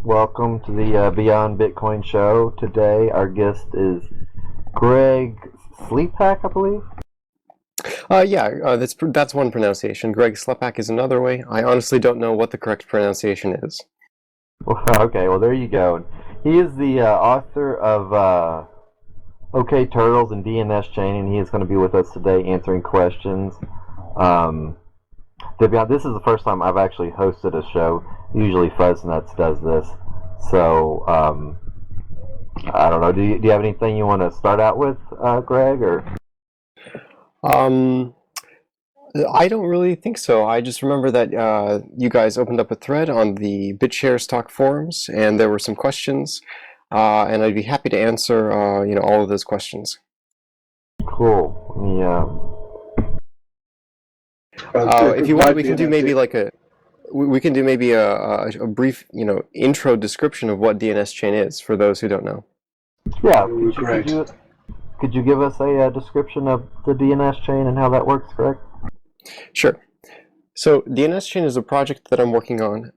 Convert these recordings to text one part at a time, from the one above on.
Welcome to the Beyond Bitcoin show. Today, our guest is Greg Slepak, I believe. That's one pronunciation. Greg Slepak is another way. I honestly don't know what the correct pronunciation is. Okay, well, there you go. He is the author of okTurtles and DNS Chain, and he is going to be with us today answering questions. To be honest, this is the first time I've actually hosted a show. Usually Fuzznuts does this. So, I don't know. Do you have anything you want to start out with, Greg? Or I don't really think so. I just remember that you guys opened up a thread on the BitShares Talk forums, and there were some questions, and I'd be happy to answer all of those questions. Cool. If you want, we can do maybe like a brief intro description of what DNS chain is for those who don't know. Yeah. Could you give us a description of the DNS chain and how that works, Greg? Sure. So DNS chain is a project that I'm working on,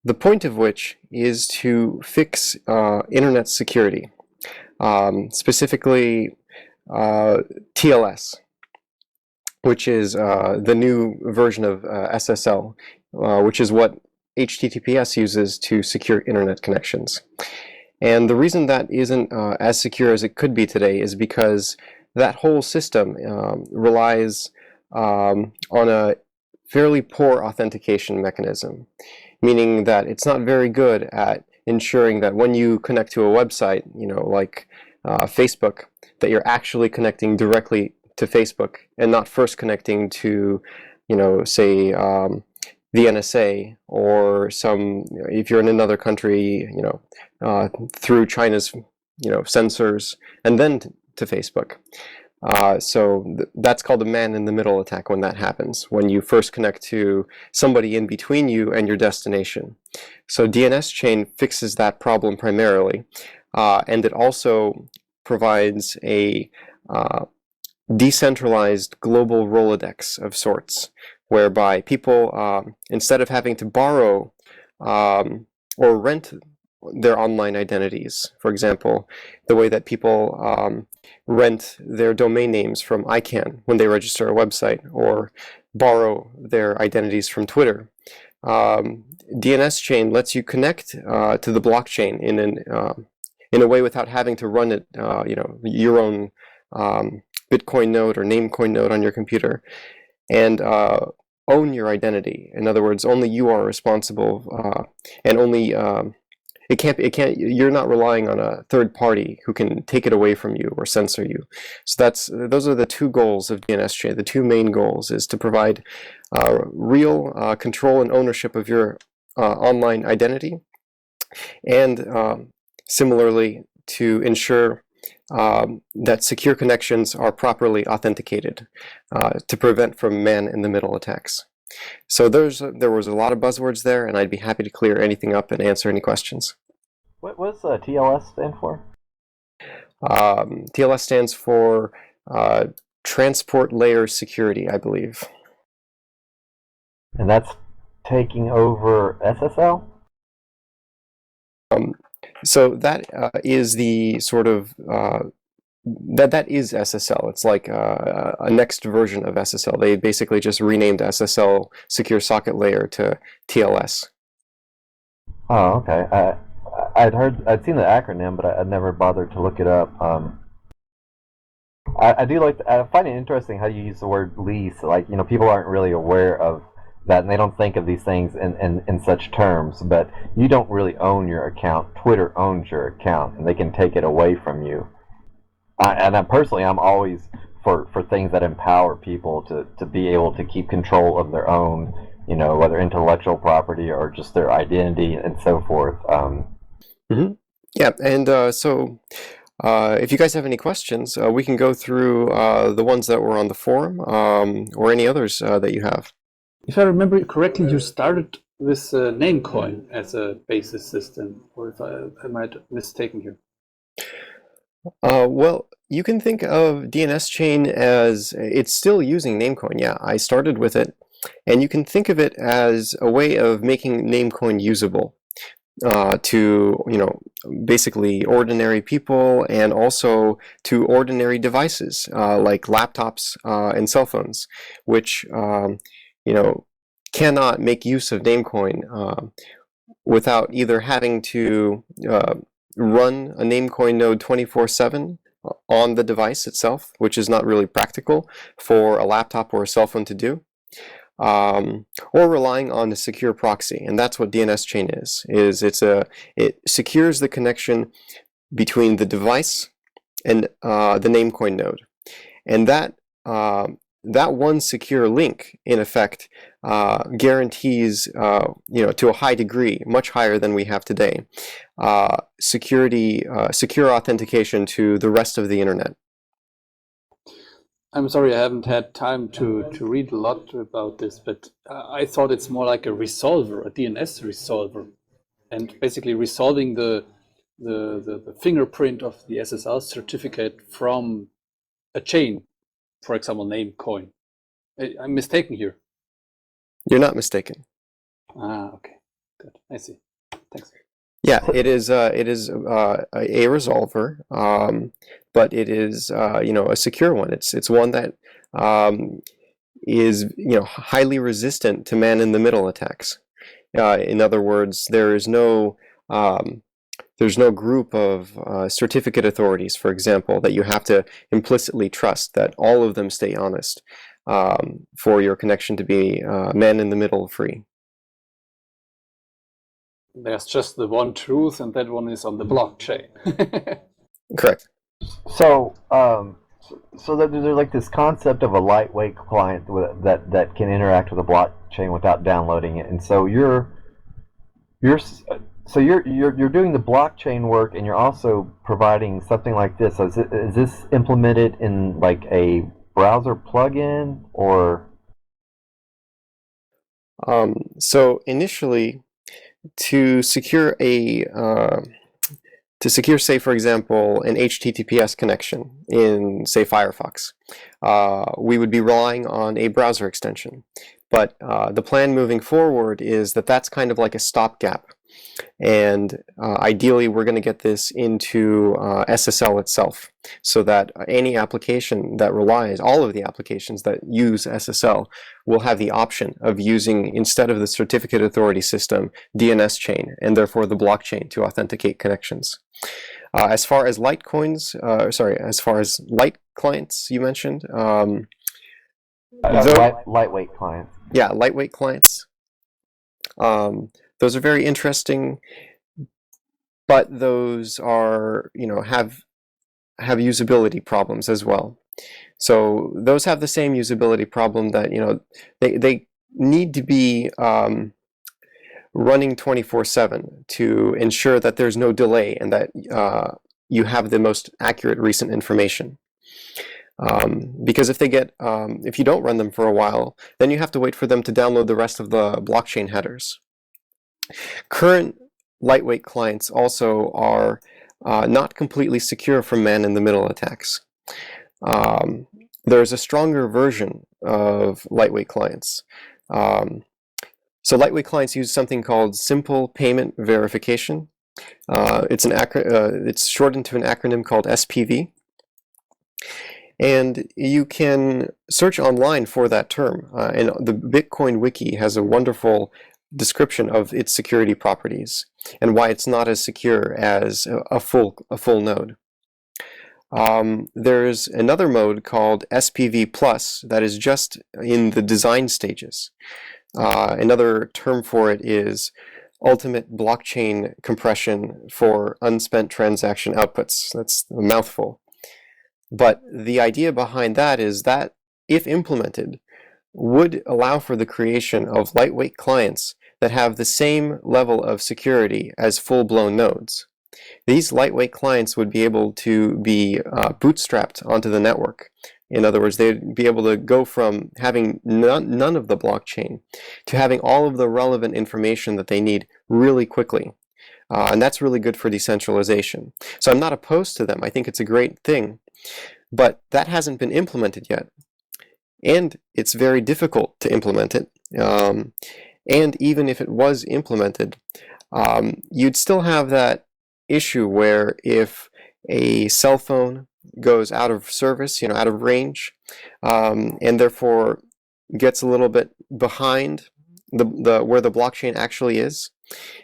the point of which is to fix internet security, specifically TLS, which is the new version of SSL, which is what HTTPS uses to secure internet connections. And the reason that isn't as secure as it could be today is because that whole system relies on a fairly poor authentication mechanism, meaning that it's not very good at ensuring that when you connect to a website, like Facebook, that you're actually connecting directly to Facebook and not first connecting to, say, the NSA or if you're in another country, through China's, sensors and then to Facebook. That's called a man-in-the-middle attack when that happens, when you first connect to somebody in between you and your destination. So DNS chain fixes that problem primarily, and it also provides a decentralized global Rolodex of sorts, whereby people, instead of having to borrow or rent their online identities, for example, the way that people rent their domain names from ICANN when they register a website, or borrow their identities from Twitter, DNS chain lets you connect to the blockchain in a way without having to run it, your own Bitcoin node or Namecoin node on your computer, and own your identity. In other words, only you are responsible, and only you're not relying on a third party who can take it away from you or censor you. So those are the two goals of DNS chain. The two main goals is to provide real control and ownership of your online identity, and similarly to ensure that secure connections are properly authenticated to prevent from man-in-the-middle attacks. So there was a lot of buzzwords there, and I'd be happy to clear anything up and answer any questions. What does TLS stand for? TLS stands for Transport Layer Security, I believe. And that's taking over SSL? So that is the sort of that is SSL. It's like a next version of SSL. They basically just renamed SSL Secure Socket Layer to TLS. Oh, okay. I'd seen the acronym, but I'd never bothered to look it up. I find it interesting how you use the word lease. Like, people aren't really aware of that, and they don't think of these things in such terms, but you don't really own your account. Twitter owns your account, and they can take it away from you. Personally, I'm always for things that empower people to be able to keep control of their own, whether intellectual property or just their identity and so forth. Yeah, and so if you guys have any questions, we can go through the ones that were on the forum, or any others that you have. If I remember correctly, you started with Namecoin as a basis system, or if I might have mistaken here. Well, you can think of DNS chain as it's still using Namecoin. Yeah, I started with it, and you can think of it as a way of making Namecoin usable. to basically ordinary people, and also to ordinary devices like laptops and cell phones, which cannot make use of Namecoin without either having to run a Namecoin node 24/7 on the device itself, which is not really practical for a laptop or a cell phone to do, or relying on a secure proxy. And that's what DNS chain is it secures the connection between the device and the Namecoin node. And that one secure link, in effect, guarantees, to a high degree, much higher than we have today, secure authentication to the rest of the internet. I'm sorry, I haven't had time to read a lot about this, but I thought it's more like a resolver, a DNS resolver, and basically resolving the fingerprint of the SSL certificate from a chain, for example, Namecoin. I'm mistaken here. You're not mistaken. Okay, good. I see. Thanks. Yeah, it is a resolver, but it is a secure one. It's one that is highly resistant to man-in-the-middle attacks. In other words, there's no group of certificate authorities, for example, that you have to implicitly trust that all of them stay honest for your connection to be man-in-the-middle free. There's just the one truth, and that one is on the blockchain. Correct. So, so that there's like this concept of a lightweight client that can interact with the blockchain without downloading it, and so you're doing the blockchain work, and you're also providing something like this. So is this implemented in like a browser plugin, or? So initially, to secure say, for example, an HTTPS connection in, say, Firefox, we would be relying on a browser extension. But the plan moving forward is that that's kind of like a stopgap. And ideally, we're going to get this into SSL itself, so that any application that relies, all of the applications that use SSL, will have the option of using, instead of the certificate authority system, DNS chain, and therefore the blockchain to authenticate connections. As far as light clients you mentioned, lightweight clients. Yeah, lightweight clients. Those are very interesting, but those are, have usability problems as well. So those have the same usability problem that, they need to be running 24/7 to ensure that there's no delay and that you have the most accurate recent information. Because if you don't run them for a while, then you have to wait for them to download the rest of the blockchain headers. Current lightweight clients also are not completely secure from man-in-the-middle attacks. There's a stronger version of lightweight clients. So lightweight clients use something called simple payment verification. It's shortened to an acronym called SPV. And you can search online for that term. And the Bitcoin wiki has a wonderful description of its security properties and why it's not as secure as a full node. There's another mode called SPV Plus that is just in the design stages. Another term for it is ultimate blockchain compression for unspent transaction outputs. That's a mouthful. But the idea behind that is that, if implemented, would allow for the creation of lightweight clients that have the same level of security as full-blown nodes. These lightweight clients would be able to be bootstrapped onto the network. In other words, they'd be able to go from having none of the blockchain to having all of the relevant information that they need really quickly. And that's really good for decentralization. So I'm not opposed to them. I think it's a great thing. But that hasn't been implemented yet. And it's very difficult to implement it. And even if it was implemented, you'd still have that issue where if a cell phone goes out of service, out of range, and therefore gets a little bit behind where the blockchain actually is,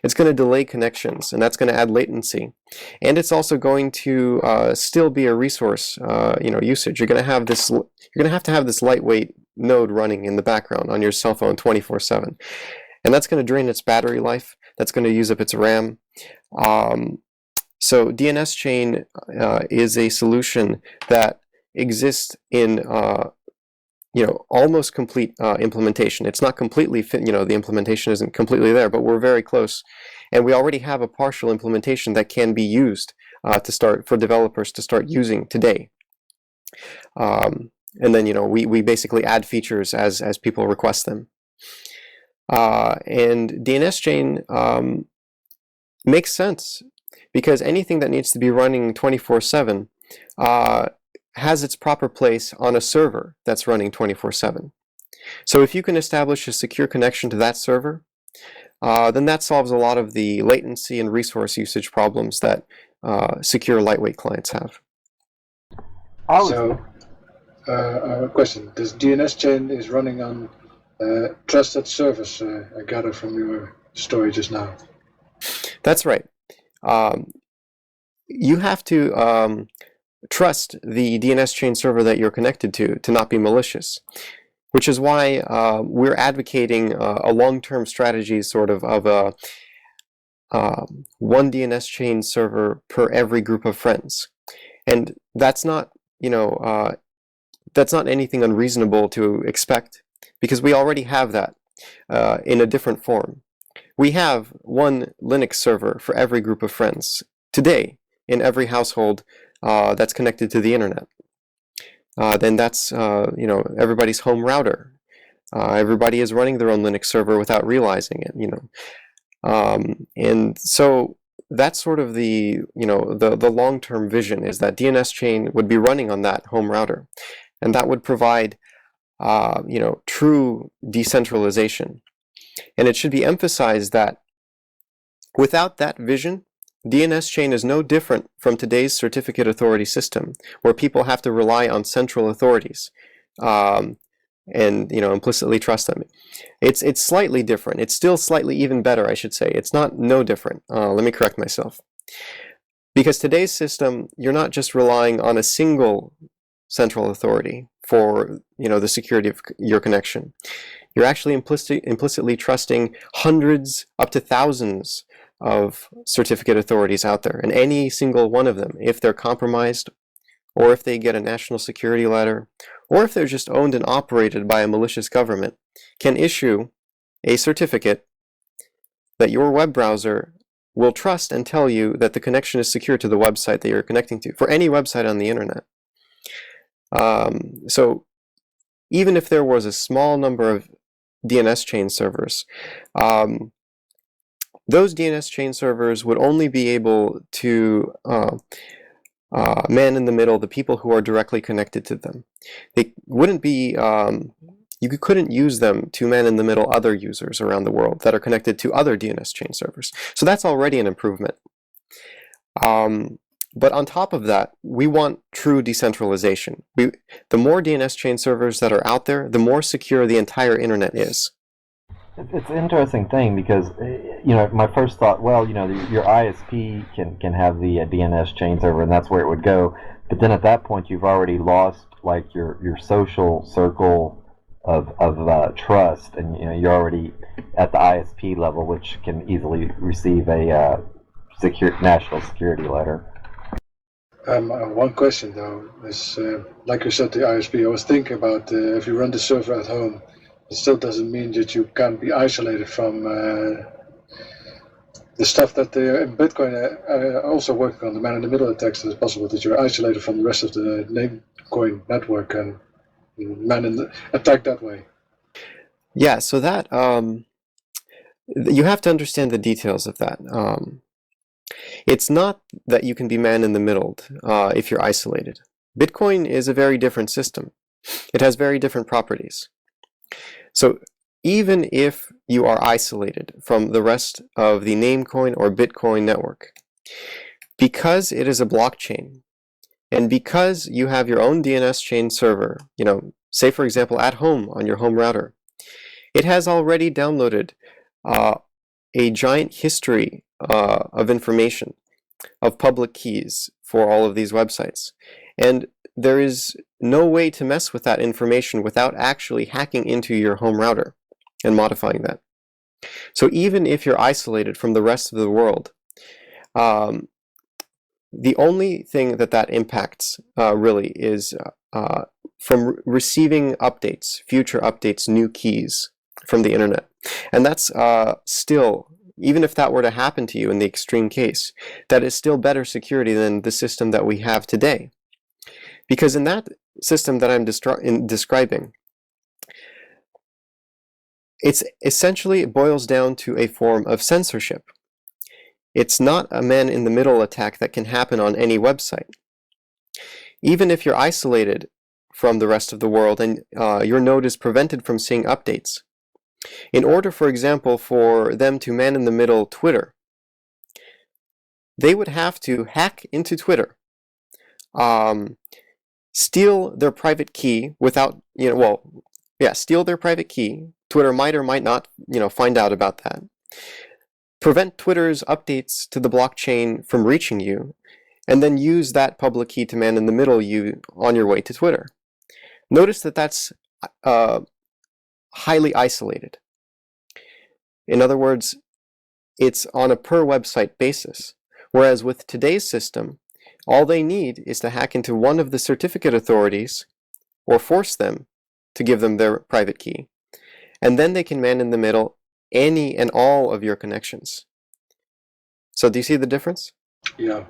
it's going to delay connections, and that's going to add latency. And it's also going to still be a resource, usage. You're going to have to have this lightweight node running in the background on your cell phone 24/7, and that's going to drain its battery life. That's going to use up its RAM. So DNSChain is a solution that exists in almost complete implementation. It's not completely the implementation isn't completely there, but we're very close, and we already have a partial implementation that can be used for developers to start using today. And then we basically add features as people request them. And DNSChain makes sense because anything that needs to be running 24/7 has its proper place on a server that's running 24/7. So if you can establish a secure connection to that server, then that solves a lot of the latency and resource usage problems that secure lightweight clients have. So, a question: this DNSChain is running on trusted service? I gather from your story just now. That's right. You have to trust the DNSChain server that you're connected to not be malicious, which is why we're advocating a long-term strategy sort of a one DNSChain server per every group of friends. And that's not, that's not anything unreasonable to expect, because we already have that in a different form. We have one Linux server for every group of friends today in every household that's connected to the internet. Then that's everybody's home router. Everybody is running their own Linux server without realizing it. And so that's sort of the long-term vision, is that DNSChain would be running on that home router, and that would provide true decentralization. And it should be emphasized that without that vision, DNSChain is no different from today's certificate authority system, where people have to rely on central authorities and implicitly trust them. It's slightly different. It's still slightly even better, I should say. It's not no different. Let me correct myself. Because today's system, you're not just relying on a single central authority for the security of your connection. You're actually implicitly trusting hundreds up to thousands of certificate authorities out there, and any single one of them, if they're compromised, or if they get a national security letter, or if they're just owned and operated by a malicious government, can issue a certificate that your web browser will trust and tell you that the connection is secure to the website that you're connecting to, for any website on the internet. So even if there was a small number of DNSChain servers, those DNSChain servers would only be able to man in the middle the people who are directly connected to them. They wouldn't be, you couldn't use them to man in the middle other users around the world that are connected to other DNSChain servers. So that's already an improvement. But on top of that, we want true decentralization. The more DNSChain servers that are out there, the more secure the entire internet is. It's an interesting thing because, my first thought, well, your ISP can have the DNSChain server, and that's where it would go. But then at that point, you've already lost like your social circle of trust, and you're already at the ISP level, which can easily receive a national security letter. One question though is, like you said, the ISP. I was thinking about if you run the server at home, it still doesn't mean that you can't be isolated from the stuff that in Bitcoin are also working on the man-in-the-middle attacks. It's possible that you're isolated from the rest of the Namecoin network and attack that way. Yeah, so that you have to understand the details of that. It's not that you can be man-in-the-middle if you're isolated. Bitcoin is a very different system. It has very different properties. So even if you are isolated from the rest of the Namecoin or Bitcoin network. Because it is a blockchain, and because you have your own DNS chain server, say for example at home on your home router, it has already downloaded a giant history of information, of public keys for all of these websites. And there is no way to mess with that information without actually hacking into your home router and modifying that. So even if you're isolated from the rest of the world, the only thing that impacts really is from receiving updates, future updates, new keys from the internet. And that's still, even if that were to happen to you in the extreme case, that is still better security than the system that we have today. Because in that system that I'm describing, it's essentially, it boils down to a form of censorship. It's not a man-in-the-middle attack that can happen on any website. Even if you're isolated from the rest of the world and your node is prevented from seeing updates, in order, for example, for them to man-in-the-middle Twitter, they would have to hack into Twitter, steal their private key without, steal their private key. Twitter might or might not, find out about that. Prevent Twitter's updates to the blockchain from reaching you, and then use that public key to man-in-the-middle you on your way to Twitter. Notice that that's highly isolated. In other words, it's on a per website basis. Whereas with today's system, all they need is to hack into one of the certificate authorities or force them to give them their private key. And then they can man-in-the-middle any and all of your connections. So do you see the difference? Yeah.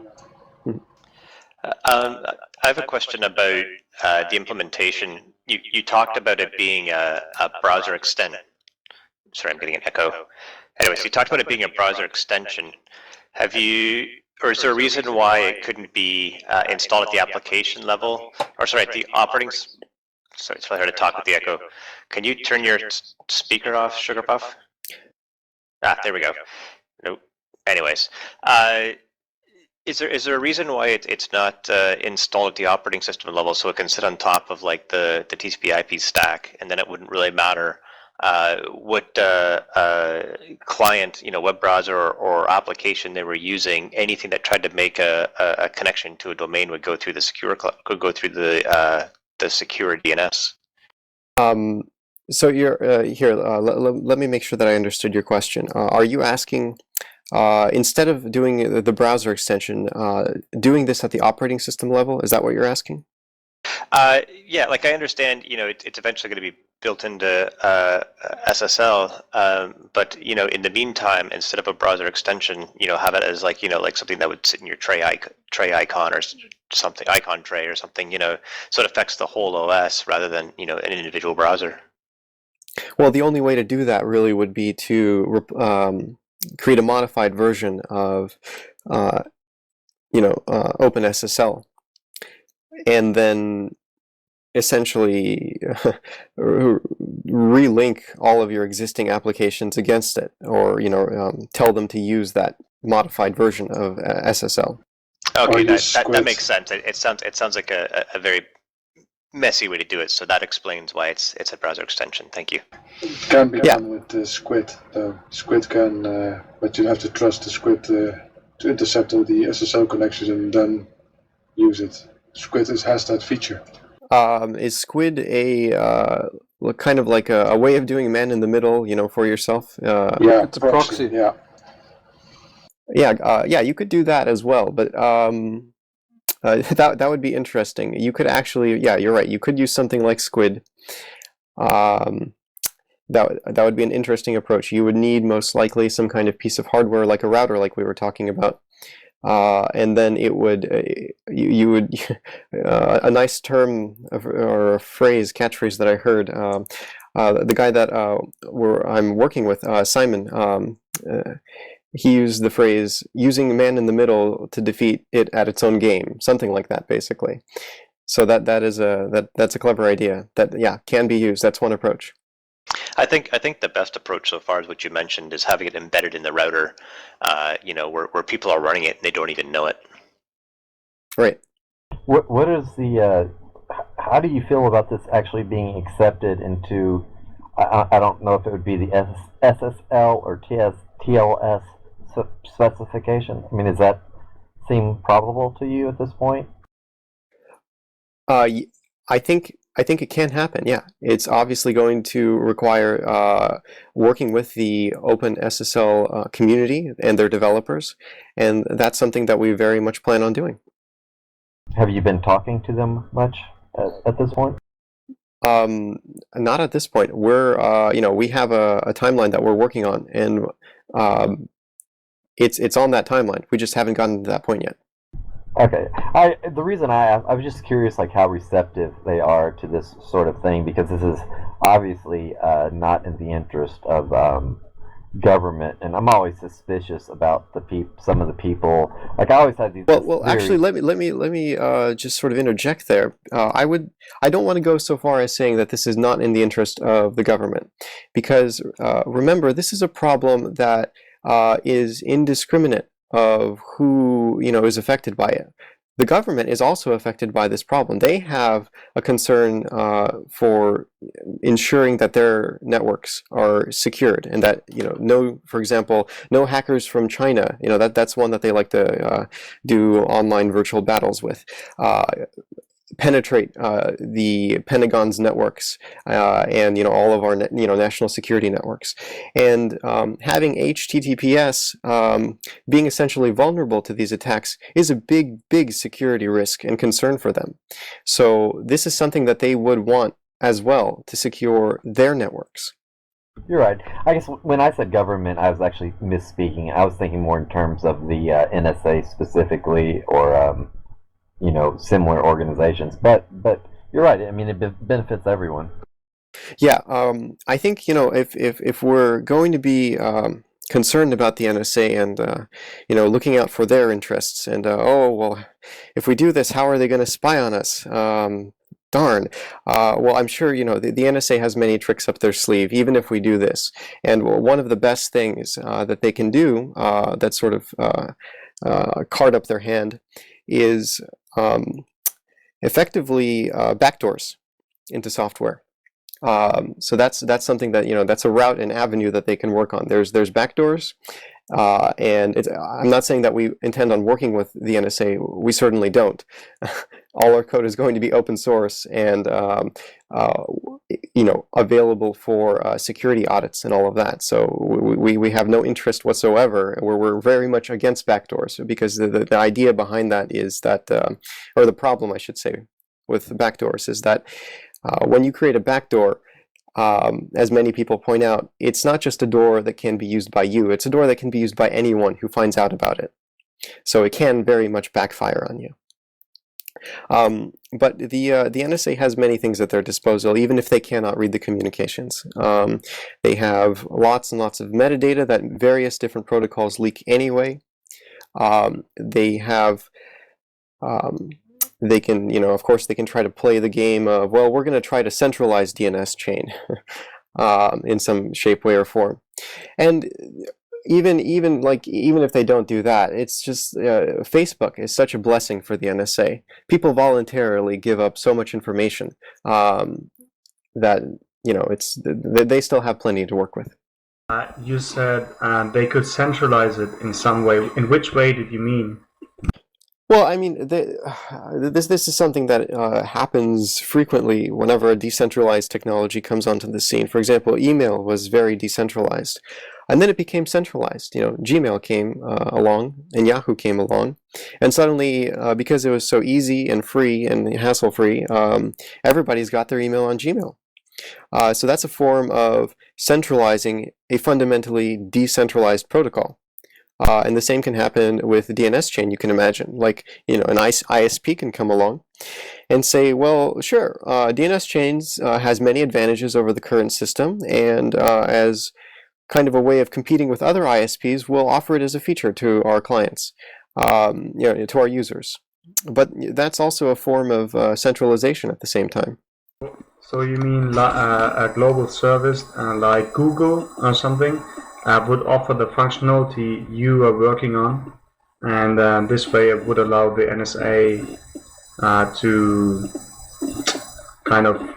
I have a question about the implementation. You talked about it being a browser extension. Sorry, I'm getting an echo. Anyways, you talked about it being a browser extension. Have you, or is there a reason why it couldn't be installed at the application level? Or sorry, at the operating, sorry, it's really hard to talk with the echo. Can you turn your speaker off, Sugarpuff? There we go. Nope. Anyways, is there a reason why it's not installed at the operating system level so it can sit on top of like the TCP/IP stack, and then it wouldn't really matter what client, web browser or application they were using? Anything that tried to make a connection to a domain would go through the secure the secure DNS. So you're here. Let me make sure that I understood your question. Are you asking, instead of doing the browser extension, doing this at the operating system level? Is that what you're asking? Yeah, like I understand, it's eventually going to be built into SSL, but in the meantime, instead of a browser extension, have it as like like something that would sit in your tray icon or something, icon tray or something, so it affects the whole OS rather than an individual browser. Well, the only way to do that really would be to create a modified version of OpenSSL, and then essentially relink all of your existing applications against it, or tell them to use that modified version of SSL. Okay, that makes sense. It sounds like a very messy way to do it, so that explains why it's a browser extension. Thank you. It can be done with Squid. Squid can, but you have to trust the Squid to intercept all the SSL connections and then use it. Squid has that feature. Is Squid a kind of like a way of doing man-in-the-middle, for yourself? Yeah, it's a proxy. Yeah. Yeah, you could do that as well, but that would be interesting. You could actually, yeah, you're right. You could use something like Squid. That would be an interesting approach. You would need most likely some kind of piece of hardware, like a router, like we were talking about, and then it would you would a nice term or a phrase, catchphrase that I heard. The guy that I'm working with, Simon. He used the phrase "using man in the middle to defeat it at its own game," something like that, basically. So that's a clever idea that can be used. That's one approach. I think the best approach so far is what you mentioned, is having it embedded in the router, where people are running it and they don't even know it. Right. What is the how do you feel about this actually being accepted into? I don't know if it would be the SSL or TLS specification. I mean, does that seem probable to you at this point? I think it can happen. Yeah, it's obviously going to require working with the Open SSL community and their developers, and that's something that we very much plan on doing. Have you been talking to them much at this point? Not at this point. We're we have a timeline that we're working on, and it's on that timeline. We just haven't gotten to that point yet. Okay. The reason I was just curious, like how receptive they are to this sort of thing, because this is obviously not in the interest of government, and I'm always suspicious about some of the people. Like I always had these. Well, actually, let me just sort of interject there. I don't want to go so far as saying that this is not in the interest of the government, because remember, this is a problem that is indiscriminate of who is affected by it. The government is also affected by this problem. They have a concern for ensuring that their networks are secured, and that for example, no hackers from China. That's one that they like to do online virtual battles with. Penetrate the Pentagon's networks and all of our national security networks, and having HTTPS being essentially vulnerable to these attacks is a big security risk and concern for them. So this is something that they would want as well to secure their networks. You're right. I guess when I said government, I was actually misspeaking. I was thinking more in terms of the NSA specifically, or similar organizations, but you're right. I mean, it benefits everyone. Yeah, I think if we're going to be concerned about the NSA and looking out for their interests, and if we do this, how are they going to spy on us? Darn. Well, I'm sure the NSA has many tricks up their sleeve, even if we do this. And one of the best things that they can do, that sort of card up their hand, is effectively backdoors into software. So that's something that that's a route and avenue that they can work on. There's backdoors, and I'm not saying that we intend on working with the NSA. We certainly don't. All our code is going to be open source and available for security audits and all of that. So we have no interest whatsoever. We're very much against backdoors, because the idea behind that is that, or the problem, I should say, with backdoors is that when you create a backdoor, as many people point out, it's not just a door that can be used by you. It's a door that can be used by anyone who finds out about it. So it can very much backfire on you. But the NSA has many things at their disposal, even if they cannot read the communications. They have lots and lots of metadata that various different protocols leak anyway. They have they can, of course, they can try to play the game of, well, we're going to try to centralize DNS chain in some shape, way, or form. And even if they don't do that, it's just Facebook is such a blessing for the NSA. People voluntarily give up so much information that they still have plenty to work with. You said they could centralize it in some way. In which way did you mean? Well, I mean, this is something that happens frequently whenever a decentralized technology comes onto the scene. For example, email was very decentralized, and then it became centralized. Gmail came along, and Yahoo came along, and suddenly, because it was so easy and free and hassle-free, everybody's got their email on Gmail. So that's a form of centralizing a fundamentally decentralized protocol. And the same can happen with the DNS chain, you can imagine. Like, an ISP can come along and say, well, sure, DNS chains has many advantages over the current system, and as kind of a way of competing with other ISPs, we'll offer it as a feature to our clients, to our users. But that's also a form of centralization at the same time. So you mean a global service like Google or something would offer the functionality you are working on, and this way it would allow the NSA to kind of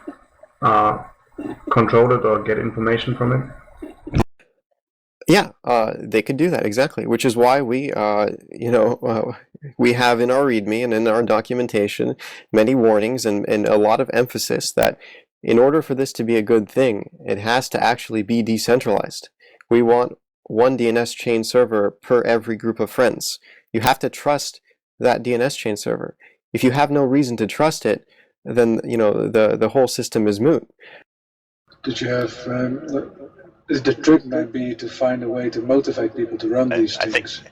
control it or get information from it? Yeah, they could do that, exactly, which is why we, we have in our README and in our documentation many warnings and a lot of emphasis that in order for this to be a good thing, it has to actually be decentralized. We want one DNS chain server per every group of friends. You have to trust that DNS chain server. If you have no reason to trust it, then the whole system is moot. Did you have the trick might be to find a way to motivate people to run these things?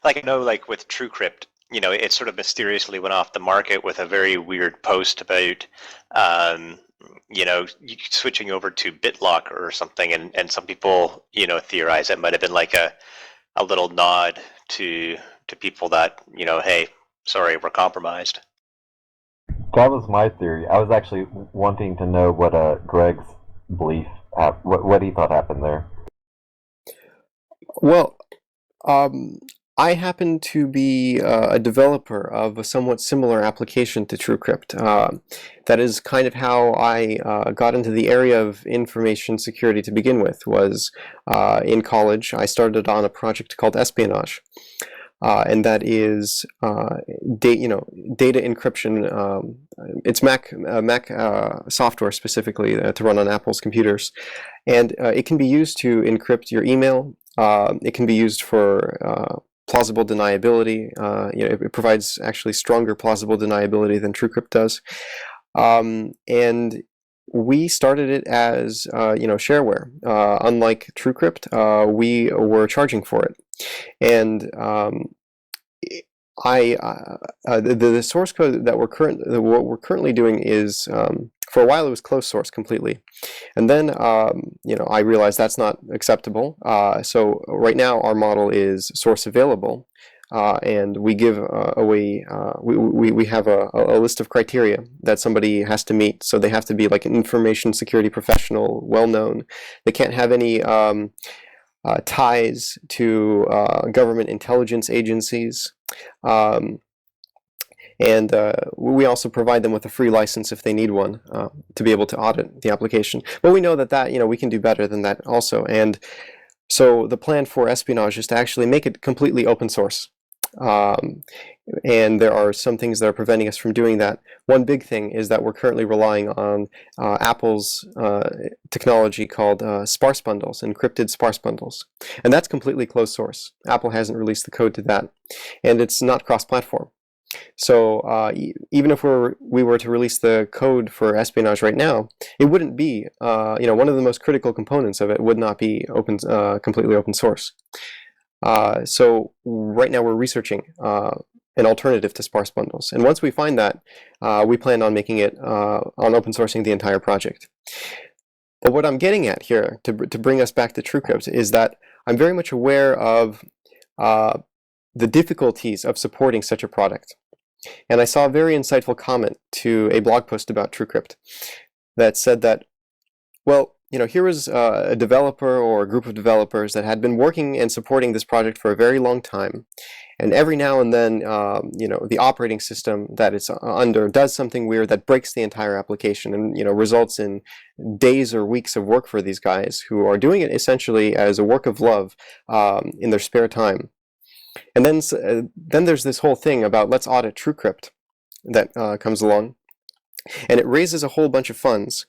Like, I know, like with TrueCrypt, it sort of mysteriously went off the market with a very weird post about, switching over to BitLock or something, and some people, theorize it might have been like a little nod to people that, hey, sorry, we're compromised. That was my theory. I was actually wanting to know what Greg's belief, what he thought happened there. Well, I happen to be a developer of a somewhat similar application to TrueCrypt. That is kind of how I got into the area of information security to begin with. Was in college, I started on a project called Espionage. And that is data encryption. It's Mac software specifically to run on Apple's computers, and it can be used to encrypt your email. It can be used for plausible deniability. It provides actually stronger plausible deniability than TrueCrypt does. And we started it as shareware. Unlike TrueCrypt, we were charging for it. And the source code that what we're currently doing is, for a while it was closed source completely, and then I realized that's not acceptable. So right now our model is source available, and we give away. We have a list of criteria that somebody has to meet. So they have to be like an information security professional, well known. They can't have any ties to government intelligence agencies, and we also provide them with a free license if they need one to be able to audit the application. But we know that we can do better than that also, and so the plan for Espionage is to actually make it completely open source. And there are some things that are preventing us from doing that. One big thing is that we're currently relying on Apple's technology called sparse bundles, encrypted sparse bundles. And that's completely closed source. Apple hasn't released the code to that. And it's not cross-platform. So even if we were to release the code for Espionage right now, it wouldn't be, one of the most critical components of it would not be completely open source. So right now we're researching an alternative to sparse bundles, and once we find that, we plan on making it on open sourcing the entire project. But what I'm getting at here, to bring us back to TrueCrypt, is that I'm very much aware of the difficulties of supporting such a product. And I saw a very insightful comment to a blog post about TrueCrypt that said that, well, here was a developer or a group of developers that had been working and supporting this project for a very long time. And every now and then, the operating system that it's under does something weird that breaks the entire application and, results in days or weeks of work for these guys who are doing it essentially as a work of love in their spare time. And then there's this whole thing about let's audit TrueCrypt that comes along. And it raises a whole bunch of funds.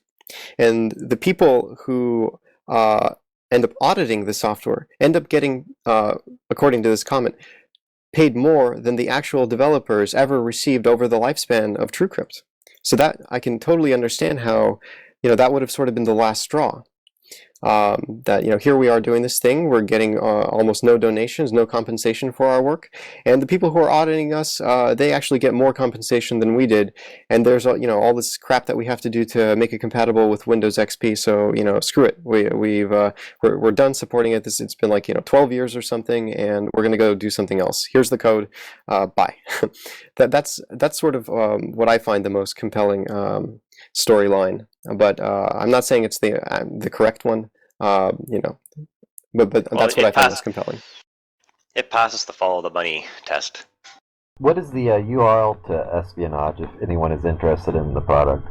And the people who end up auditing the software end up getting, according to this comment, paid more than the actual developers ever received over the lifespan of TrueCrypt. So that I can totally understand how, that would have sort of been the last straw. that, you know, here we are doing this thing, we're getting almost no donations, no compensation for our work, and the people who are auditing us, they actually get more compensation than we did, and there's, you know, all this crap that we have to do to make it compatible with Windows XP, so, you know, screw it, we're done supporting it. It's been like, you know, 12 years or something, and we're gonna go do something else. Here's the code, bye. That's sort of what I find the most compelling storyline, but I'm not saying it's the correct one, you know, but Well, that's what I find most compelling. It passes the follow the money test. What is the URL to Espionage if anyone is interested in the product?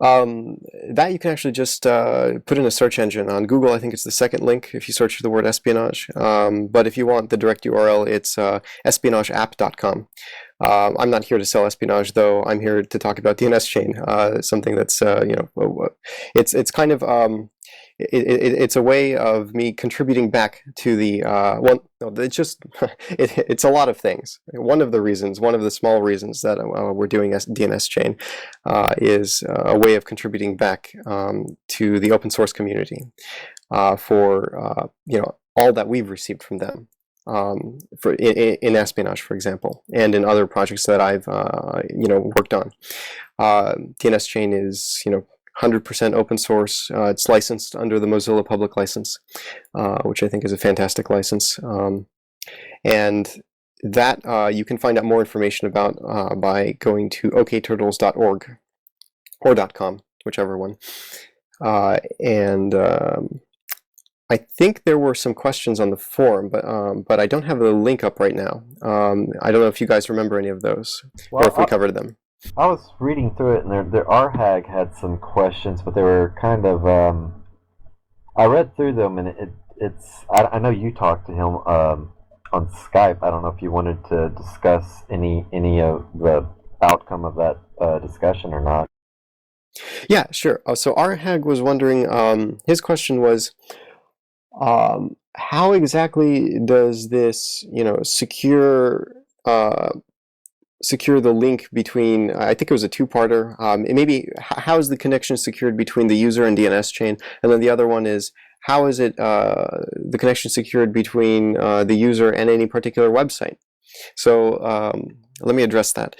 That you can actually just put in a search engine on Google. I think it's the second link if you search for the word espionage. But if you want the direct URL, it's espionageapp.com. I'm not here to sell Espionage, though. I'm here to talk about DNSChain, something that's you know, it's kind of it's a way of me contributing back to the one. No, it's just it's a lot of things. One of the small reasons that we're doing DNSChain is a way of contributing back to the open source community for you know, all that we've received from them. For in Espionage, for example, and in other projects that I've you know, worked on. DNSChain is, you know, 100% open source. It's licensed under the Mozilla public license, which I think is a fantastic license. And that you can find out more information about by going to okturtles.org or .com, whichever one. And I think there were some questions on the forum, but I don't have the link up right now. I don't know if you guys remember any of those, Well, or if we covered them. I was reading through it, and there RHAG had some questions, but they were kind of I read through them, and I know you talked to him on Skype. I don't know if you wanted to discuss any of the outcome of that discussion or not. Yeah, sure. So RHAG was wondering, his question was, how exactly does this, you know, secure the link between, I think it was a two-parter, maybe how is the connection secured between the user and DNSChain, and then the other one is, how is it the connection secured between the user and any particular website? So let me address that.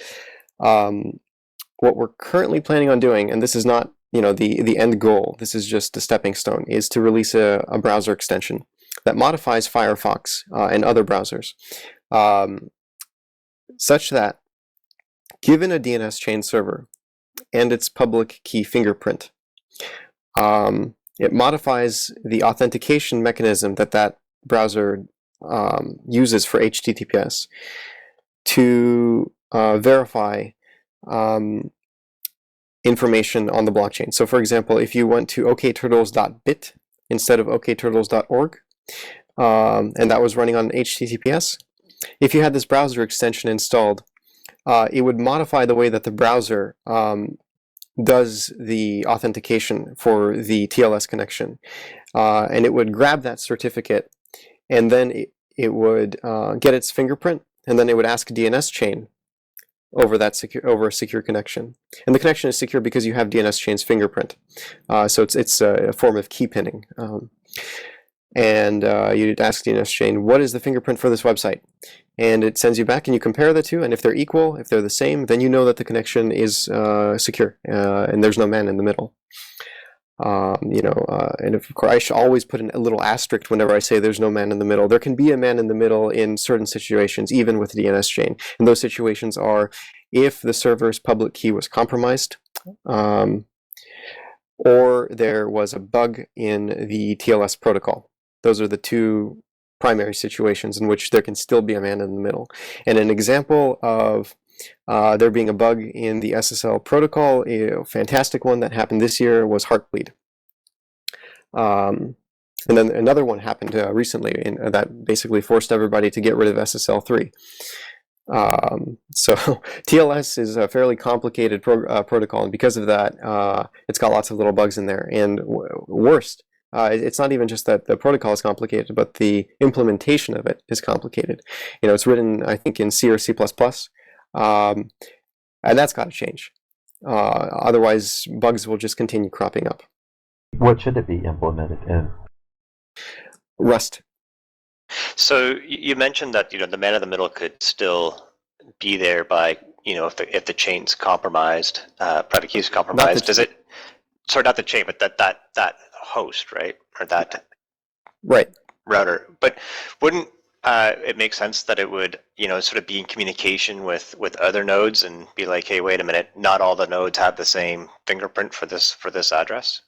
What we're currently planning on doing, and this is not, you know, the end goal, this is just a stepping stone, is to release a browser extension that modifies Firefox and other browsers such that, given a DNSChain server and its public key fingerprint, it modifies the authentication mechanism that browser uses for HTTPS to verify information on the blockchain. So for example, if you went to okturtles.bit instead of okturtles.org, and that was running on HTTPS, if you had this browser extension installed, it would modify the way that the browser does the authentication for the TLS connection. And it would grab that certificate, and then it would get its fingerprint, and then it would ask DNSChain over a secure connection. And the connection is secure because you have DNSChain's fingerprint. So it's a form of key pinning. And you'd ask DNSChain, what is the fingerprint for this website? And it sends you back, and you compare the two, and if they're equal, if they're the same, then you know that the connection is secure, and there's no man in the middle. You know, and of course, I should always put a little asterisk whenever I say there's no man in the middle. There can be a man in the middle in certain situations, even with DNSChain. And those situations are if the server's public key was compromised, or there was a bug in the TLS protocol. Those are the two primary situations in which there can still be a man in the middle. And an example of there being a bug in the SSL protocol, a fantastic one that happened this year, was Heartbleed. And then another one happened recently that basically forced everybody to get rid of SSL 3. So TLS is a fairly complicated protocol, and because of that, it's got lots of little bugs in there. And worst, it's not even just that the protocol is complicated, but the implementation of it is complicated. You know, it's written, I think, in C or C++, and that's got to change. Otherwise, bugs will just continue cropping up. What should it be implemented in? Rust. So you mentioned that the man in the middle could still be there by if the chain's compromised, private key's compromised. Does it? Sorry, not the chain, but that host, right, or that Right. router. But wouldn't it make sense that it would sort of be in communication with other nodes and be like, hey, wait a minute, not all the nodes have the same fingerprint for this address?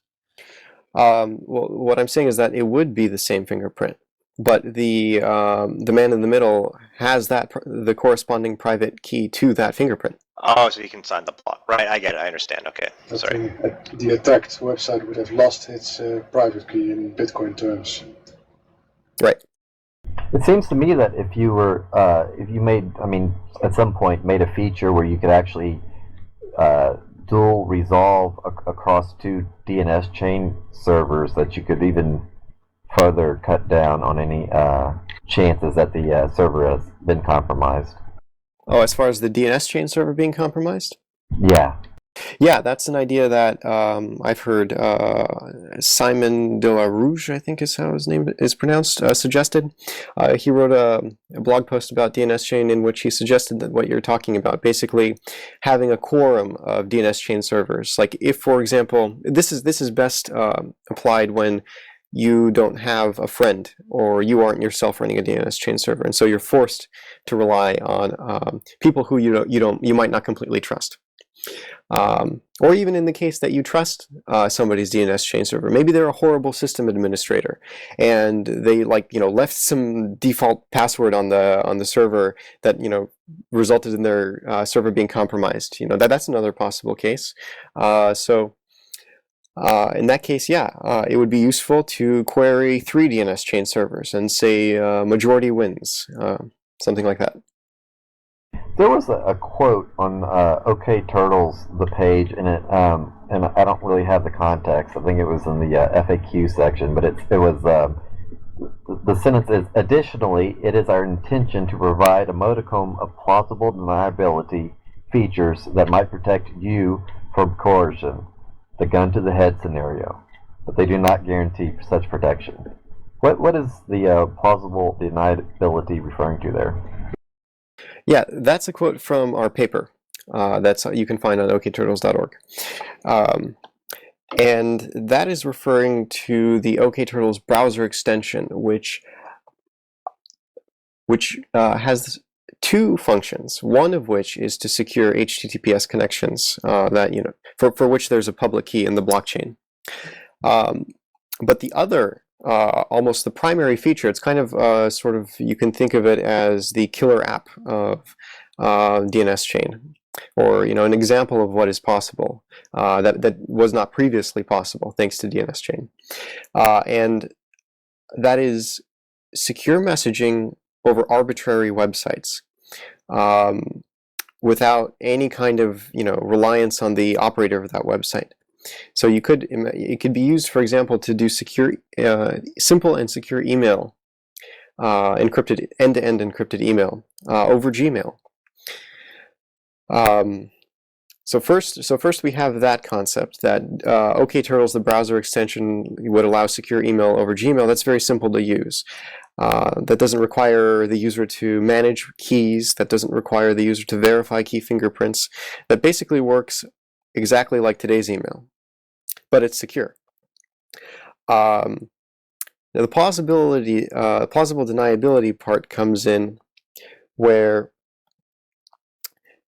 Well, what I'm saying is that it would be the same fingerprint, but the man in the middle has the corresponding private key to that fingerprint. Oh, so you can sign the block. Right, I get it. I understand. Okay, But sorry. the attacked website would have lost its private key in Bitcoin terms. Right. It seems to me that if you made, at some point made a feature where you could actually dual resolve across two DNS chain servers, that you could even further cut down on any chances that the server has been compromised. Oh, as far as the DNS chain server being compromised? Yeah. Yeah, that's an idea that I've heard Simon de la Rouge, I think is how his name is pronounced, suggested. He wrote a blog post about DNS chain in which he suggested that what you're talking about, basically having a quorum of DNS chain servers. Like if, for example, this is best applied when you don't have a friend or you aren't yourself running a DNS chain server, and so you're forced to rely on people who you might not completely trust. Or even in the case that you trust somebody's DNS chain server, maybe they're a horrible system administrator, and they left some default password on the server that resulted in their server being compromised. That's another possible case. So in that case, it would be useful to query 3 DNS chain servers and say majority wins, something like that. There was a quote on okTurtles, the page, and I don't really have the context. I think it was in the FAQ section, but it was the sentence is, additionally, it is our intention to provide a modicum of plausible deniability features that might protect you from coercion, the gun to the head scenario, but they do not guarantee such protection. What is the plausible deniability referring to there? Yeah, that's a quote from our paper. That's you can find on okturtles.org. And that is referring to the okTurtles browser extension, which has 2 functions. One of which is to secure HTTPS connections that for which there's a public key in the blockchain. But the other, almost the primary feature, it's kind of sort of, you can think of it as the killer app of DNS chain, or an example of what is possible that was not previously possible thanks to DNS chain, and that is secure messaging over arbitrary websites, without any kind of reliance on the operator of that website. So it could be used, for example, to do simple and secure email, encrypted end-to-end encrypted email over Gmail. So first we have that concept that okTurtles, the browser extension, would allow secure email over Gmail. That's very simple to use. That doesn't require the user to manage keys. That doesn't require the user to verify key fingerprints. That basically works exactly like today's email, but it's secure. Now the plausible deniability part comes in where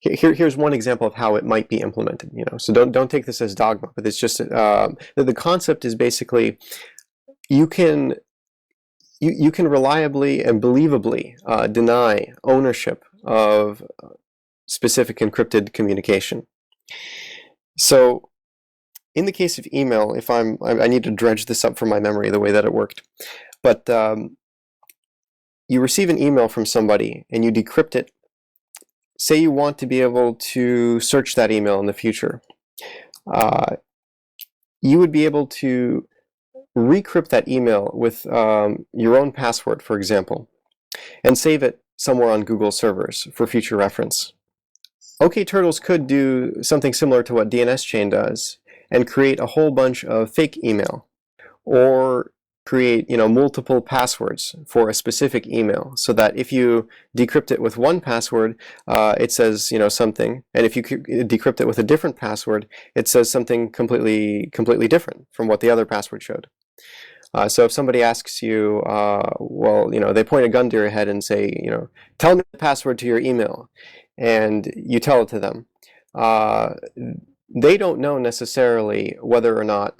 here's one example of how it might be implemented. So don't take this as dogma, but it's just the concept is basically you can reliably and believably deny ownership of specific encrypted communication. So in the case of email, if I need to dredge this up from my memory the way that it worked, but you receive an email from somebody and you decrypt it. Say you want to be able to search that email in the future. You would be able to recrypt that email with your own password, for example, and save it somewhere on Google servers for future reference. okTurtles could do something similar to what DNS Chain does, and create a whole bunch of fake email, or create multiple passwords for a specific email, so that if you decrypt it with one password, it says something, and if you decrypt it with a different password, it says something completely different from what the other password showed. So if somebody asks you, they point a gun to your head and say, tell me the password to your email, and you tell it to them, they don't know necessarily whether or not,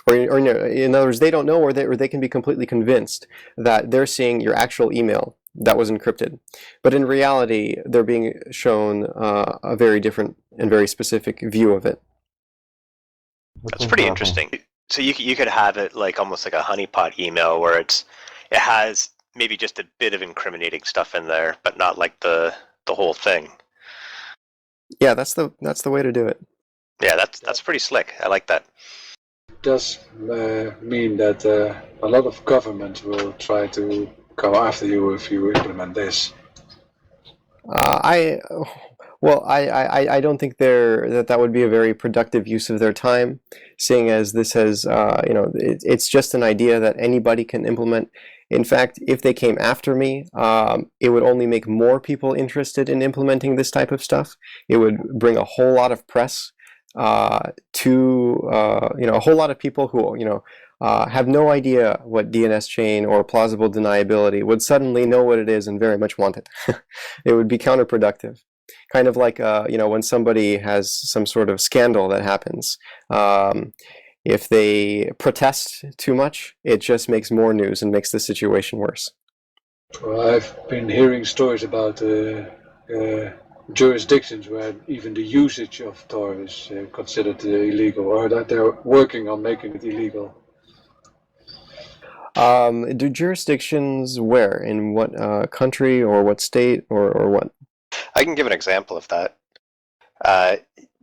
or in other words, they don't know, or they can be completely convinced that they're seeing your actual email that was encrypted. But in reality, they're being shown a very different and very specific view of it. That's pretty interesting. So you could have it like almost like a honeypot email, where it has maybe just a bit of incriminating stuff in there, but not like the whole thing. Yeah, that's the way to do it. Yeah, that's pretty slick. I like that. Does mean that a lot of governments will try to go after you if you implement this. I don't think that would be a very productive use of their time, seeing as this has it's just an idea that anybody can implement. In fact, if they came after me, it would only make more people interested in implementing this type of stuff. It would bring a whole lot of press to a whole lot of people who have no idea what DNSChain or plausible deniability would suddenly know what it is and very much want it. It would be counterproductive. Kind of like when somebody has some sort of scandal that happens. If they protest too much, it just makes more news and makes the situation worse. Well, I've been hearing stories about jurisdictions where even the usage of Tor is considered illegal, or that they're working on making it illegal. Do jurisdictions where? In what country or what state or what? I can give an example of that.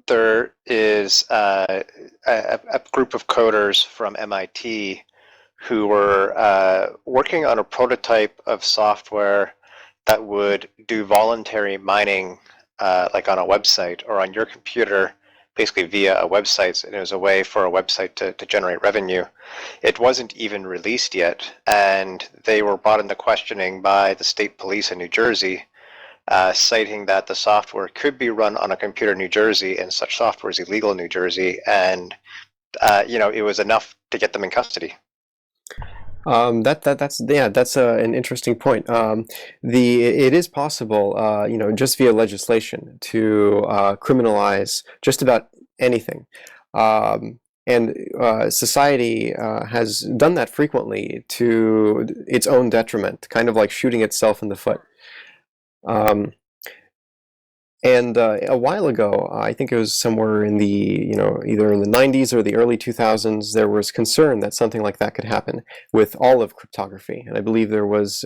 There is a group of coders from MIT who were working on a prototype of software that would do voluntary mining, like on a website or on your computer, basically via a website, and it was a way for a website to generate revenue. It wasn't even released yet, and they were brought into questioning by the state police in New Jersey, citing that the software could be run on a computer in New Jersey, and such software is illegal in New Jersey, and it was enough to get them in custody. That's an interesting point. It is possible, just via legislation to criminalize just about anything, and society has done that frequently to its own detriment, kind of like shooting itself in the foot. And a while ago, I think it was somewhere in the, either in the 90s or the early 2000s, there was concern that something like that could happen with all of cryptography. And I believe there was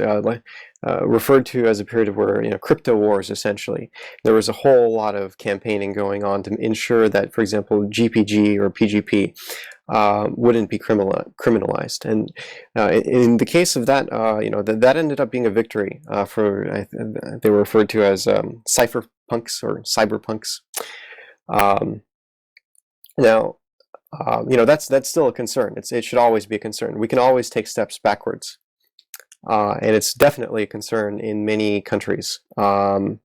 referred to as a period of where, crypto wars, essentially. There was a whole lot of campaigning going on to ensure that, for example, GPG or PGP wouldn't be criminalized. And in the case of that, that ended up being a victory for, they were referred to as cypherpunks or cyberpunks. Now, that's still a concern. It should always be a concern. We can always take steps backwards. And it's definitely a concern in many countries that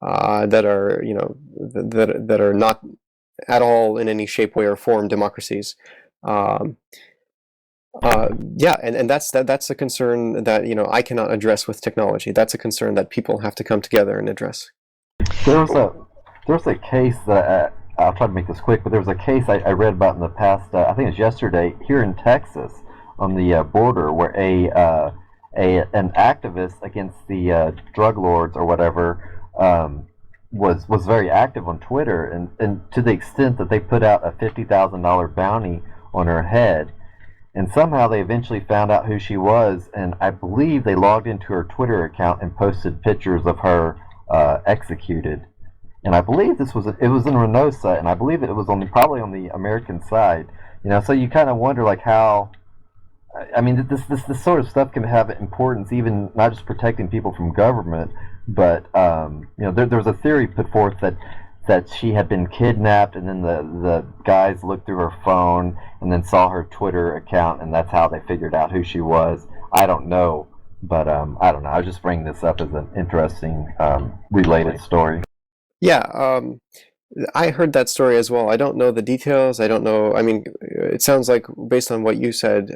are, that are not at all in any shape, way, or form democracies. And that's a concern that I cannot address with technology. That's a concern that people have to come together and address. There was a case that I'll try to make this quick, but there was a case I read about in the past. I think it was yesterday here in Texas on the border, where an activist against the drug lords or whatever was very active on Twitter, and to the extent that they put out a $50,000 bounty on her head, and somehow they eventually found out who she was, and I believe they logged into her Twitter account and posted pictures of her executed. And I believe it was in Reynosa, and I believe it was probably on the American side. So you kind of wonder like how. I mean, this sort of stuff can have importance, even not just protecting people from government, but there was a theory put forth that that she had been kidnapped, and then the guys looked through her phone and then saw her Twitter account, and that's how they figured out who she was. I don't know, but I don't know. I was just bringing this up as an interesting related story. Yeah, I heard that story as well. I don't know the details. I don't know. I mean, it sounds like, based on what you said,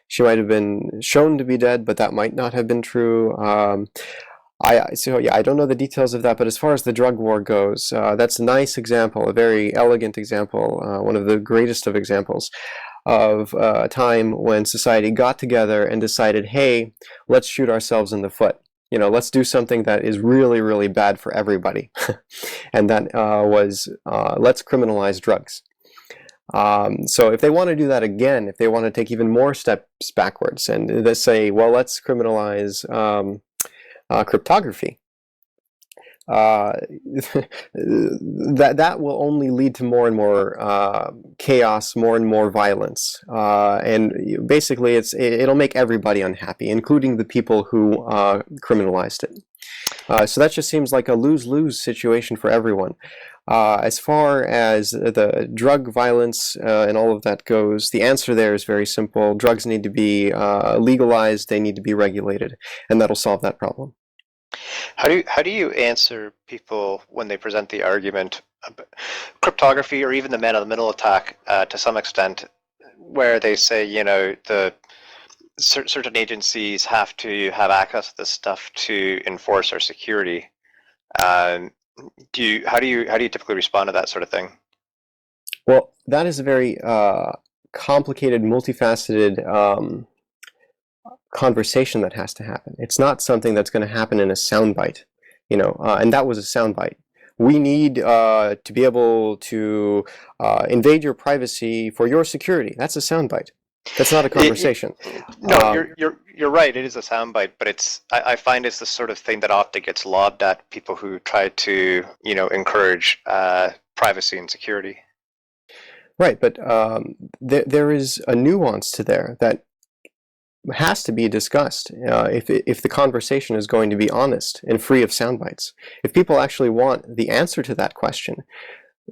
she might have been shown to be dead, but that might not have been true. So yeah, I don't know the details of that, but as far as the drug war goes, that's a nice example, a very elegant example, one of the greatest of examples of a time when society got together and decided, hey, let's shoot ourselves in the foot. You know, let's do something that is really, really bad for everybody. And that was, let's criminalize drugs. So if they want to do that again, if they want to take even more steps backwards and they say, well, let's criminalize cryptography, that will only lead to more and more chaos, more and more violence, and basically it'll make everybody unhappy, including the people who criminalized it. So that just seems like a lose-lose situation for everyone. As far as the drug violence and all of that goes, the answer there is very simple. Drugs need to be legalized, they need to be regulated, and that'll solve that problem. How do you answer people when they present the argument about cryptography, or even the man-in-the-middle attack to some extent, where they say, you know, the certain agencies have to have access to this stuff to enforce our security? How do you typically respond to that sort of thing? Well, that is a very complicated, multifaceted conversation that has to happen. It's not something that's going to happen in a soundbite, you know, and that was a soundbite. We need to be able to invade your privacy for your security. That's a soundbite. That's not a conversation. No, you're right. It is a soundbite, but I find it's the sort of thing that often gets lobbed at people who try to, you know, encourage privacy and security. Right, but there is a nuance to there that has to be discussed if the conversation is going to be honest and free of soundbites. If people actually want the answer to that question,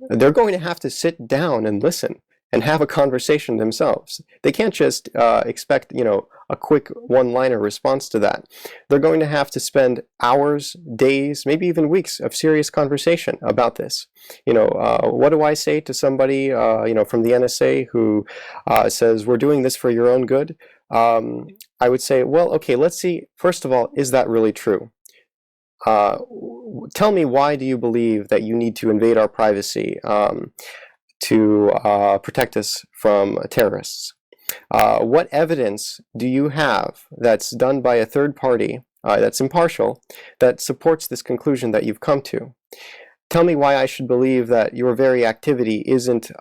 they're going to have to sit down and listen and have a conversation themselves. They can't just expect, you know, a quick one-liner response to that. They're going to have to spend hours, days, maybe even weeks of serious conversation about this. You know, what do I say to somebody, you know, from the NSA who says, we're doing this for your own good? I would say, well, okay, let's see, first of all, is that really true? Tell me, why do you believe that you need to invade our privacy to protect us from terrorists? What evidence do you have that's done by a third party that's impartial that supports this conclusion that you've come to? Tell me why I should believe that your very activity isn't,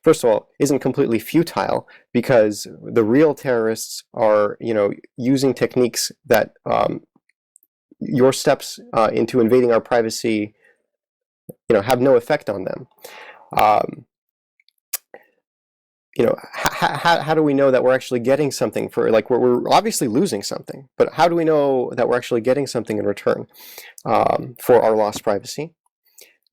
first of all, isn't completely futile, because the real terrorists are, you know, using techniques that your steps into invading our privacy, you know, have no effect on them. You know, how do we know that we're actually getting something for, like, we're obviously losing something, but how do we know that we're actually getting something in return for our lost privacy?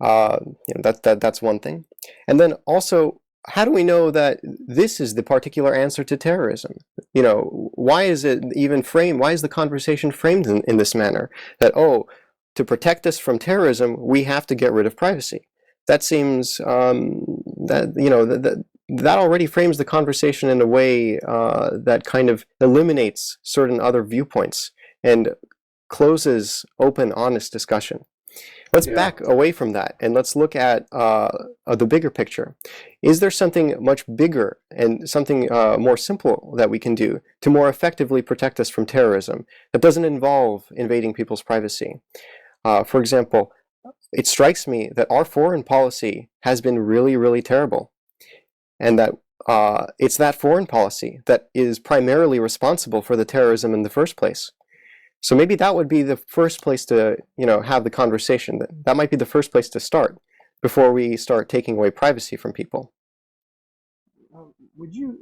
You know, that's one thing. And then also, how do we know that this is the particular answer to terrorism? You know, why is it even framed? Why is the conversation framed in this manner? That, oh, to protect us from terrorism, we have to get rid of privacy. That seems that, you know, that already frames the conversation in a way that kind of eliminates certain other viewpoints and closes open, honest discussion. Let's back away from that and let's look at the bigger picture. Is there something much bigger and something more simple that we can do to more effectively protect us from terrorism that doesn't involve invading people's privacy? For example, it strikes me that our foreign policy has been really, really terrible, and that it's that foreign policy that is primarily responsible for the terrorism in the first place. So maybe that would be the first place to, you know, have the conversation. That might be the first place to start before we start taking away privacy from people. Would you?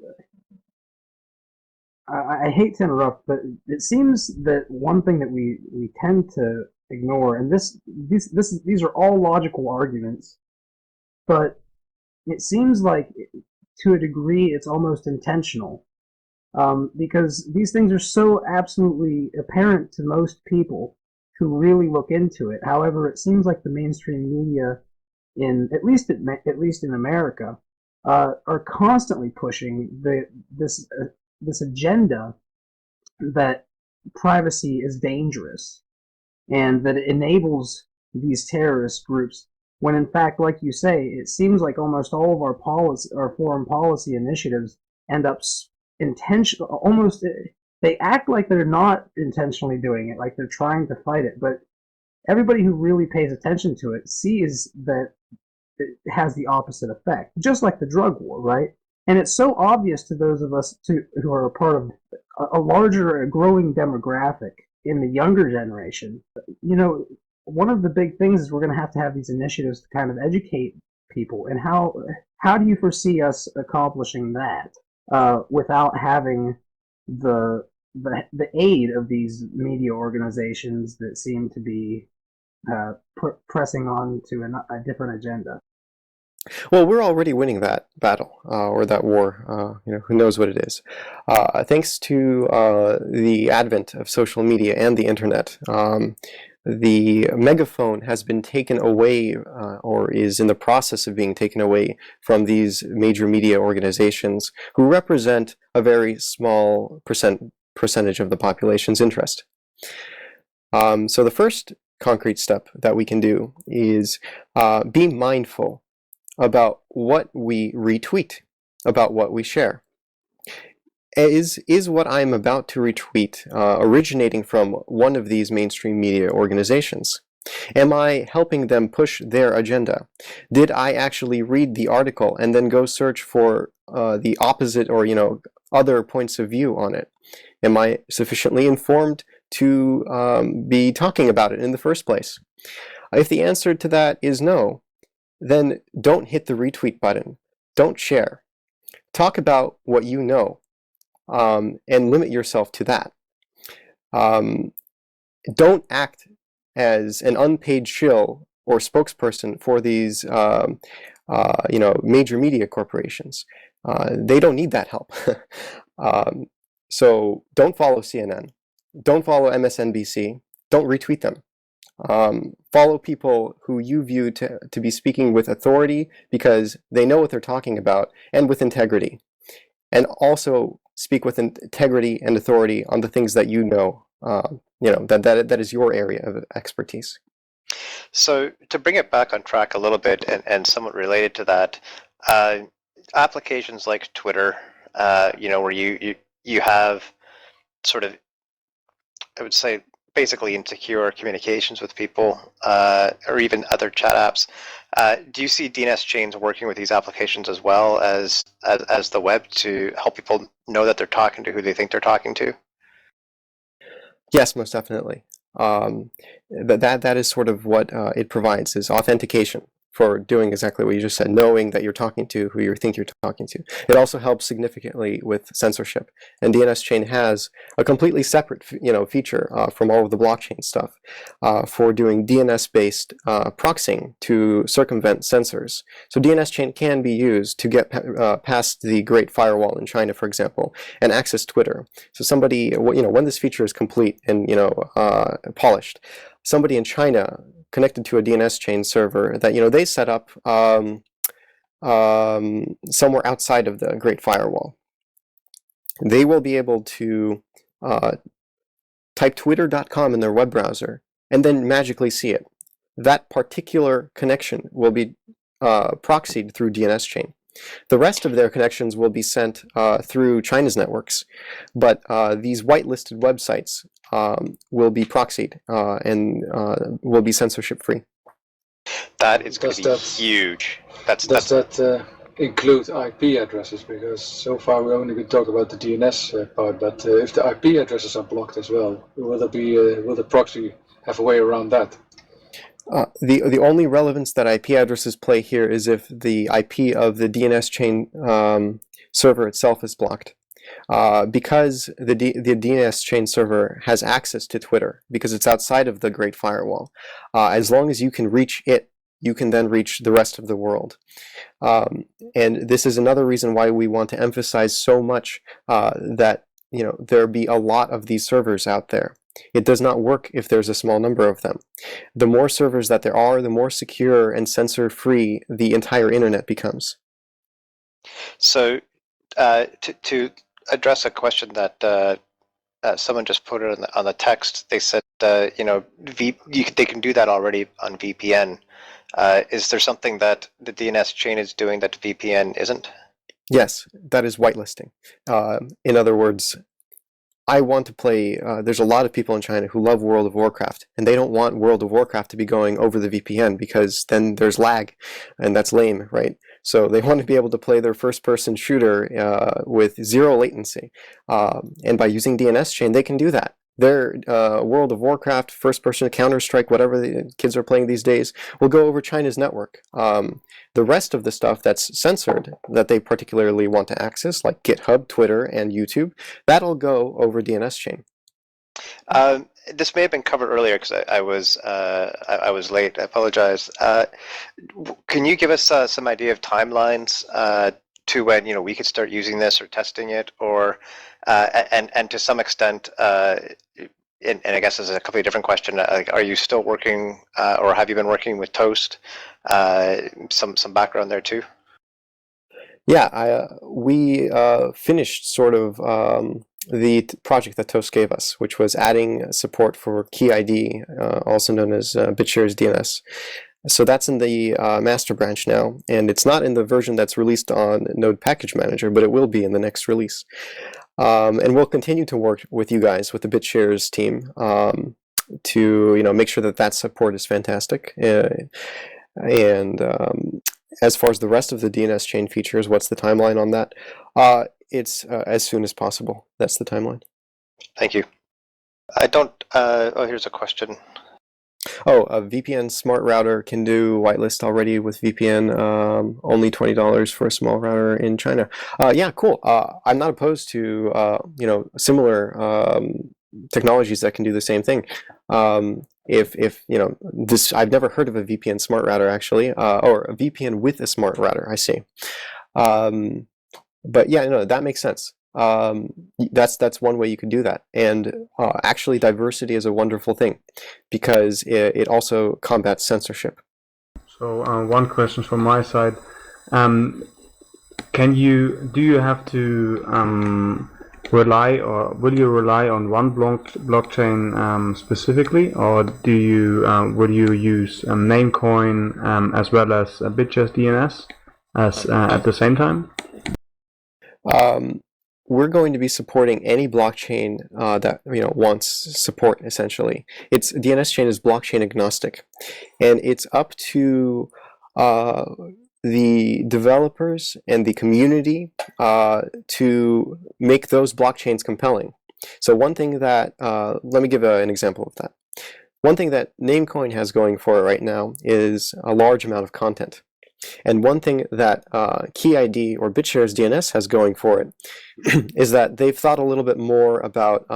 I hate to interrupt, but it seems that one thing that we tend to ignore. And these are all logical arguments, but it seems like, to a degree, it's almost intentional, because these things are so absolutely apparent to most people who really look into it. However, it seems like the mainstream media, at least in America, are constantly pushing this agenda that privacy is dangerous and that it enables these terrorist groups, when in fact, like you say, it seems like almost all of our foreign policy initiatives end up they act like they're not intentionally doing it, like they're trying to fight it, but everybody who really pays attention to it sees that it has the opposite effect, just like the drug war, right? And it's so obvious to those of us who are a part of a larger, growing demographic in the younger generation. One of the big things is we're going to have these initiatives to kind of educate people. And how do you foresee us accomplishing that without having the aid of these media organizations that seem to be pressing on to a different agenda? Well, we're already winning that battle or that war. Who knows what it is? Thanks to the advent of social media and the internet, the megaphone has been taken away, or is in the process of being taken away from these major media organizations, who represent a very small percentage of the population's interest. So the first concrete step that we can do is be mindful about what we retweet, about what we share. Is what I'm about to retweet originating from one of these mainstream media organizations? Am I helping them push their agenda? Did I actually read the article and then go search for the opposite or other points of view on it? Am I sufficiently informed to be talking about it in the first place? If the answer to that is no, then don't hit the retweet button. Don't share. Talk about what you know, and limit yourself to that. Don't act as an unpaid shill or spokesperson for these major media corporations. They don't need that help. So don't follow CNN. Don't follow MSNBC. Don't retweet them. Follow people who you view to be speaking with authority because they know what they're talking about, and with integrity. And also speak with integrity and authority on the things that that is your area of expertise. So to bring it back on track a little bit, and somewhat related to that, applications like Twitter, where you have sort of, I would say, basically insecure communications with people, or even other chat apps. Do you see DNS chains working with these applications as well as the web to help people know that they're talking to who they think they're talking to? Yes, most definitely. That is sort of what it provides, is authentication for doing exactly what you just said, knowing that you're talking to who you think you're talking to. It also helps significantly with censorship, and DNS chain has a completely separate feature from all of the blockchain stuff for doing DNS-based proxying to circumvent censors. So DNS chain can be used to get past the Great Firewall in China, for example, and access Twitter. So somebody, when this feature is complete and polished, somebody in China connected to a DNS chain server that they set up somewhere outside of the Great Firewall, they will be able to type twitter.com in their web browser and then magically see it. That particular connection will be proxied through DNS chain. The rest of their connections will be sent through China's networks, but these whitelisted websites will be proxied and will be censorship free. That is going to be huge. Does that include IP addresses? Because so far we only could talk about the DNS part, but if the IP addresses are blocked as well, will the proxy have a way around that? The only relevance that IP addresses play here is if the IP of the DNS chain server itself is blocked. because the DNS chain server has access to Twitter, because it's outside of the Great Firewall, as long as you can reach it, you can then reach the rest of the world. And this is another reason why we want to emphasize so much that there be a lot of these servers out there. It does not work if there's a small number of them. The more servers that there are, the more secure and censor-free the entire internet becomes. So to address a question that someone just put it on the text, they said they can do that already on VPN. Is there something that the DNS chain is doing that VPN isn't? Yes, that is whitelisting. In other words, I want to play, there's a lot of people in China who love World of Warcraft, and they don't want World of Warcraft to be going over the VPN because then there's lag, and that's lame, right? So they want to be able to play their first-person shooter with zero latency. And by using DNS chain, they can do that. Their World of Warcraft, first-person Counter-Strike, whatever the kids are playing these days, will go over China's network. The rest of the stuff that's censored, that they particularly want to access, like GitHub, Twitter, and YouTube, that'll go over DNS chain. This may have been covered earlier because I was late. I apologize. Can you give us some idea of timelines to when we could start using this or testing it, or and to some extent, and I guess this is a completely different question. Are you still working, or have you been working with Toast? Some background there too. Yeah, we finished sort of the project that Toast gave us, which was adding support for key ID, also known as BitShares DNS. So that's in the master branch now, and it's not in the version that's released on Node Package Manager, but it will be in the next release. And we'll continue to work with you guys, with the BitShares team, to make sure that support is fantastic. And as far as the rest of the DNS chain features, what's the timeline on that? It's as soon as possible. That's the timeline. Thank you. I don't. Here's a question. A VPN smart router can do whitelist already with VPN, only $20 for a small router in China. Yeah, cool. I'm not opposed to similar technologies that can do the same thing. If this, I've never heard of a VPN smart router actually, or a VPN with a smart router. I see. But yeah, that makes sense. That's one way you could do that. And actually, diversity is a wonderful thing because it also combats censorship. So one question from my side: do you have to rely, or will you rely on one blockchain specifically, or will you use Namecoin as well as BitShares DNS at the same time? We're going to be supporting any blockchain that wants support. Essentially, DNS chain is blockchain agnostic, and it's up to the developers and the community to make those blockchains compelling. So one thing that let me give an example of that. One thing that Namecoin has going for it right now is a large amount of content. And one thing that KeyID or BitShares DNS has going for it is that they've thought a little bit more about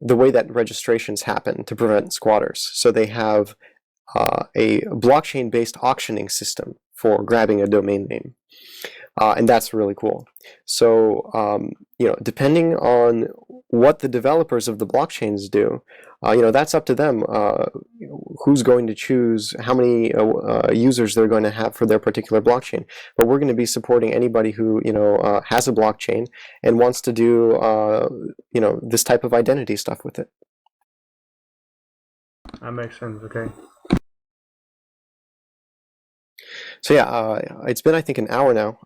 the way that registrations happen to prevent squatters. So they have a blockchain-based auctioning system for grabbing a domain name. And that's really cool. So, depending on what the developers of the blockchains do, that's up to them. Who's going to choose how many users they're going to have for their particular blockchain. But we're going to be supporting anybody who has a blockchain and wants to do this type of identity stuff with it. That makes sense. Okay. So yeah, it's been I think an hour now.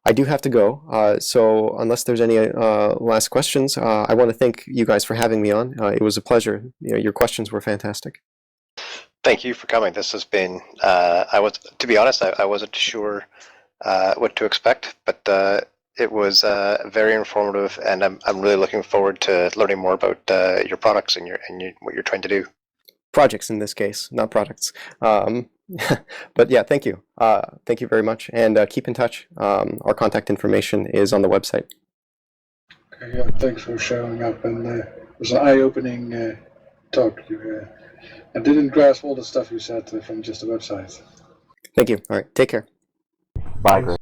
I do have to go. So unless there's any last questions, I want to thank you guys for having me on. It was a pleasure. Your questions were fantastic. Thank you for coming. This has been. To be honest, I wasn't sure what to expect, but it was very informative, and I'm really looking forward to learning more about your products and what you're trying to do. Projects in this case, not products. But yeah, thank you. Thank you very much, and keep in touch. Our contact information is on the website. Okay, yeah, thanks for showing up, and it was an eye-opening talk. I didn't grasp all the stuff you said from just the website. Thank you. All right, take care. Bye, Greg.